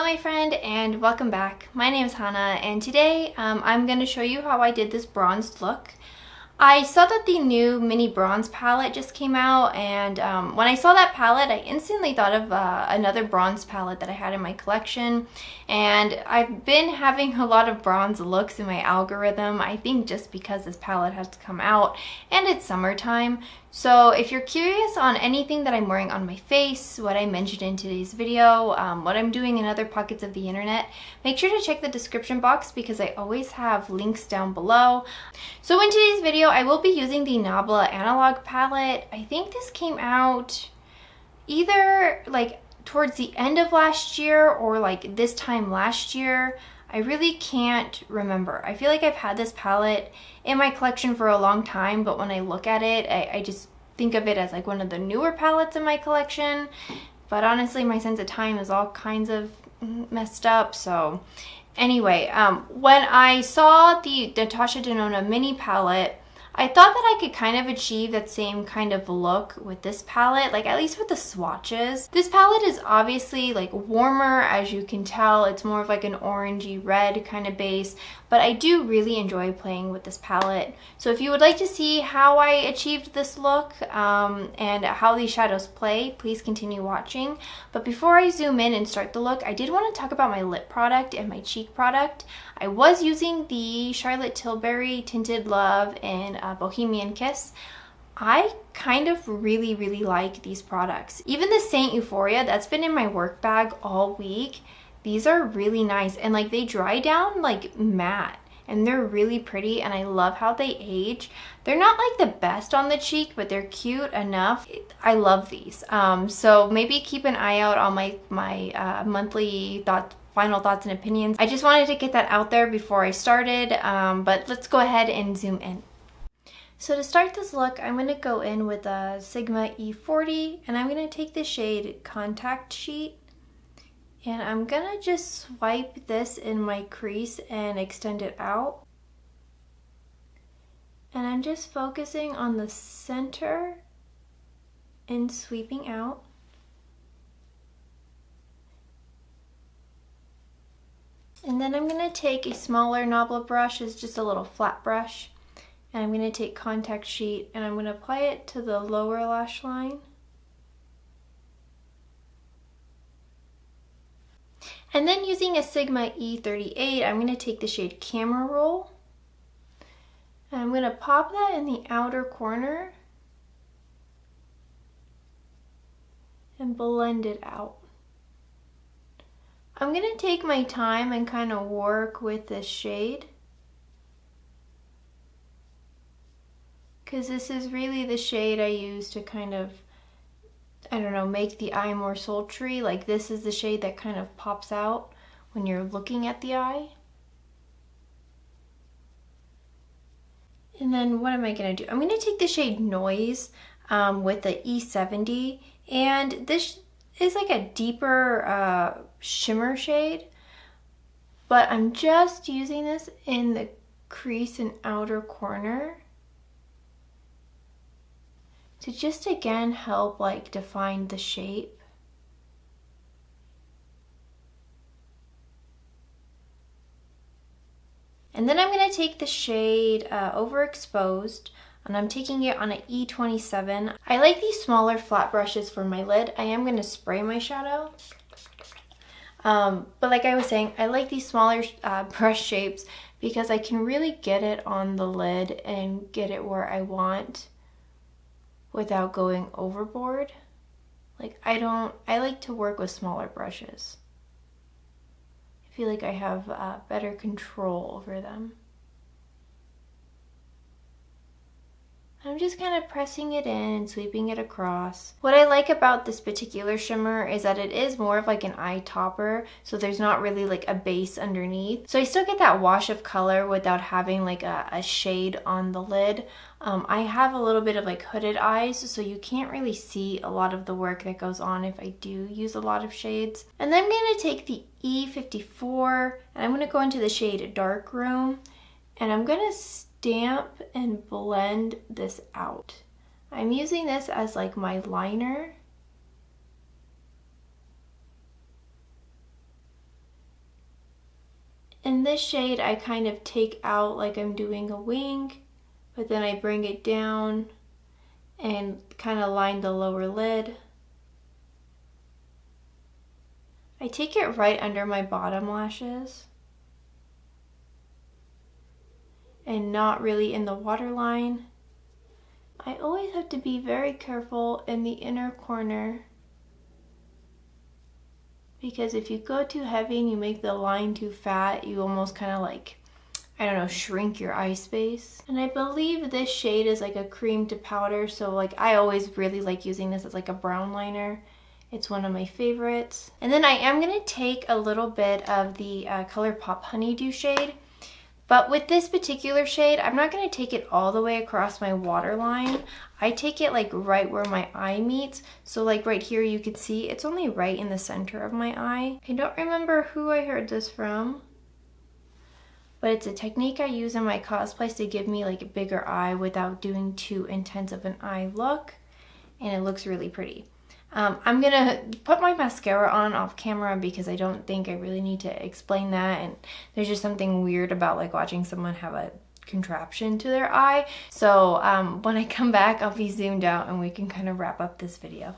my friend, and welcome back. My name is Hannah, and today I'm going to show you how I did this bronzed look. I saw that the new mini bronze palette just came out, and when I saw that palette, I instantly thought of another bronze palette that I had in my collection. And I've been having a lot of bronze looks in my algorithm, I think just because this palette has come out and it's summertime. So if you're curious on anything that I'm wearing on my face, what I mentioned in today's video, what I'm doing in other pockets of the internet, make sure to check the description box because I always have links down below. So in today's video, I will be using the Nabla Analog palette. I think this came out either like towards the end of last year or like this time last year. I really can't remember. I feel like I've had this palette in my collection for a long time, but when I look at it, I just think of it as like one of the newer palettes in my collection. But honestly, my sense of time is all kinds of messed up. So anyway, when I saw the Natasha Denona mini palette, I thought that I could kind of achieve that same kind of look with this palette, like at least with the swatches. This palette is obviously like warmer, as you can tell. It's more of like an orangey red kind of base, but I do really enjoy playing with this palette. So if you would like to see how I achieved this look and how these shadows play, please continue watching. But before I zoom in and start the look, I did want to talk about my lip product and my cheek product. I was using the Charlotte Tilbury Tinted Love in Bohemian Kiss. I kind of really like these products. Even the Saint Euphoria that's been in my work bag all week, these are really nice and like they dry down like matte and they're really pretty and I love how they age. They're not like the best on the cheek, but they're cute enough. I love these. So maybe keep an eye out on my monthly final thoughts and opinions. I just wanted to get that out there before I started, but let's go ahead and zoom in. So to start this look, I'm going to go in with a Sigma E40 and I'm going to take the shade Contact Sheet and I'm going to just swipe this in my crease and extend it out. And I'm just focusing on the center and sweeping out. And then I'm going to take a smaller Nabla brush, it's just a little flat brush, and I'm going to take Contact Sheet and I'm going to apply it to the lower lash line. And then using a Sigma E38, I'm going to take the shade Camera Roll and I'm going to pop that in the outer corner and blend it out. I'm going to take my time and kind of work with this shade because this is really the shade I use to kind of, I don't know, make the eye more sultry. Like this is the shade that kind of pops out when you're looking at the eye. And then what am I going to do? I'm going to take the shade Noise with the E70, and this is like a deeper shimmer shade, but I'm just using this in the crease and outer corner to just again help like define the shape. And then I'm going to take the shade Overexposed and I'm taking it on an E27. I like these smaller flat brushes for my lid. I am going to spray my shadow. But like I was saying, I like these smaller brush shapes because I can really get it on the lid and get it where I want without going overboard. Like I like to work with smaller brushes. I feel like I have better control over them. I'm just kind of pressing it in and sweeping it across. What I like about this particular shimmer is that it is more of like an eye topper, so there's not really like a base underneath. So I still get that wash of color without having like a shade on the lid. I have a little bit of like hooded eyes, so you can't really see a lot of the work that goes on if I do use a lot of shades. And then I'm going to take the E54 and I'm going to go into the shade Dark Room and I'm going to stamp and blend this out. I'm using this as like my liner. In this shade, I kind of take out like I'm doing a wing, but then I bring it down and kind of line the lower lid. I take it right under my bottom lashes and not really in the waterline. I always have to be very careful in the inner corner, because if you go too heavy and you make the line too fat, you almost kind of like, I don't know, shrink your eye space. And I believe this shade is like a cream to powder, so like I always really like using this as like a brown liner. It's one of my favorites. And then I am gonna take a little bit of the ColourPop Honeydew shade. But with this particular shade, I'm not going to take it all the way across my waterline. I take it like right where my eye meets. So like right here you can see it's only right in the center of my eye. I don't remember who I heard this from, but it's a technique I use in my cosplays to give me like a bigger eye without doing too intense of an eye look. And it looks really pretty. I'm gonna put my mascara on off camera because I don't think I really need to explain that, and there's just something weird about like watching someone have a contraption to their eye. So when I come back, I'll be zoomed out and we can kind of wrap up this video.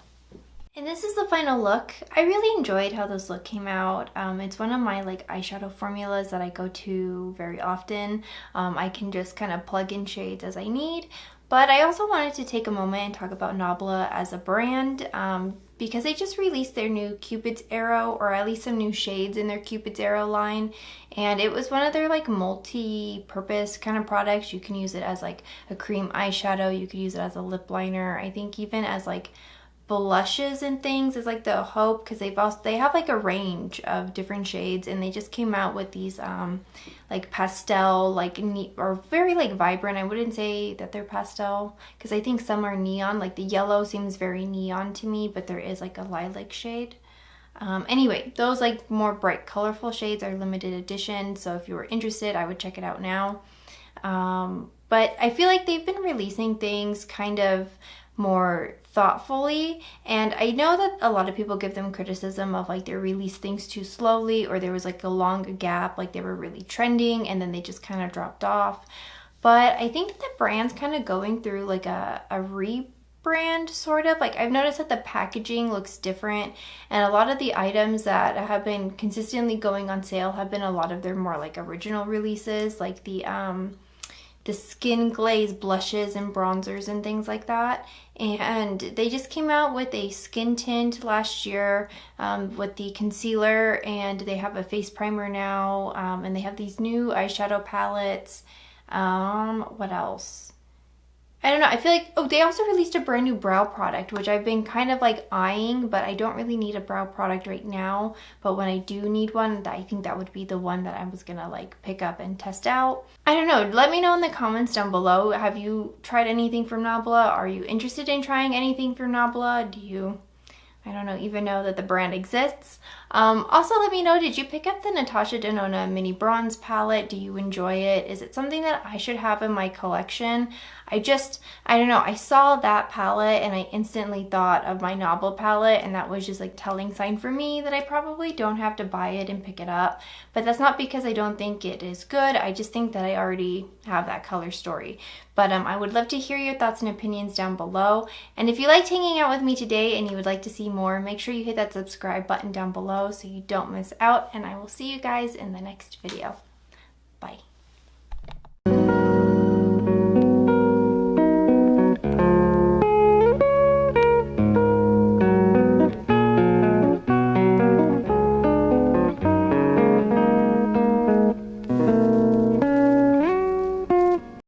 And this is the final look. I really enjoyed how this look came out. It's one of my like eyeshadow formulas that I go to very often. I can just kind of plug in shades as I need. But I also wanted to take a moment and talk about Nabla as a brand because they just released their new Cupid's Arrow, or at least some new shades in their Cupid's Arrow line. And it was one of their like multi-purpose kind of products. You can use it as like a cream eyeshadow. You could use it as a lip liner. I think even as like blushes and things is like the hope, because they have like a range of different shades, and they just came out with these like pastel, like neat or very like vibrant. I wouldn't say that they're pastel because I think some are neon. Like the yellow seems very neon to me, but there is like a lilac shade. Anyway, those like more bright colorful shades are limited edition, so if you were interested I would check it out now. But I feel like they've been releasing things kind of more thoughtfully, and I know that a lot of people give them criticism of like they release things too slowly, or there was like a long gap, like they were really trending and then they just kind of dropped off. But I think that the brand's kind of going through like a rebrand sort of. Like I've noticed that the packaging looks different, and a lot of the items that have been consistently going on sale have been a lot of their more like original releases, like the skin glaze blushes and bronzers and things like that. And they just came out with a skin tint last year with the concealer, and they have a face primer now, and they have these new eyeshadow palettes. What else? I don't know, I feel like, oh, they also released a brand new brow product, which I've been kind of like eyeing, but I don't really need a brow product right now. But when I do need one, I think that would be the one that I was gonna like pick up and test out. I don't know, let me know in the comments down below. Have you tried anything from Nabla? Are you interested in trying anything from Nabla? Do you, I don't know, even know that the brand exists? Also, let me know, did you pick up the Natasha Denona Mini Bronze palette? Do you enjoy it? Is it something that I should have in my collection? I don't know, I saw that palette and I instantly thought of my Nabla palette, and that was just like telling sign for me that I probably don't have to buy it and pick it up. But that's not because I don't think it is good, I just think that I already have that color story. But I would love to hear your thoughts and opinions down below. And if you liked hanging out with me today and you would like to see more, make sure you hit that subscribe button down below so you don't miss out, and I will see you guys in the next video. Bye.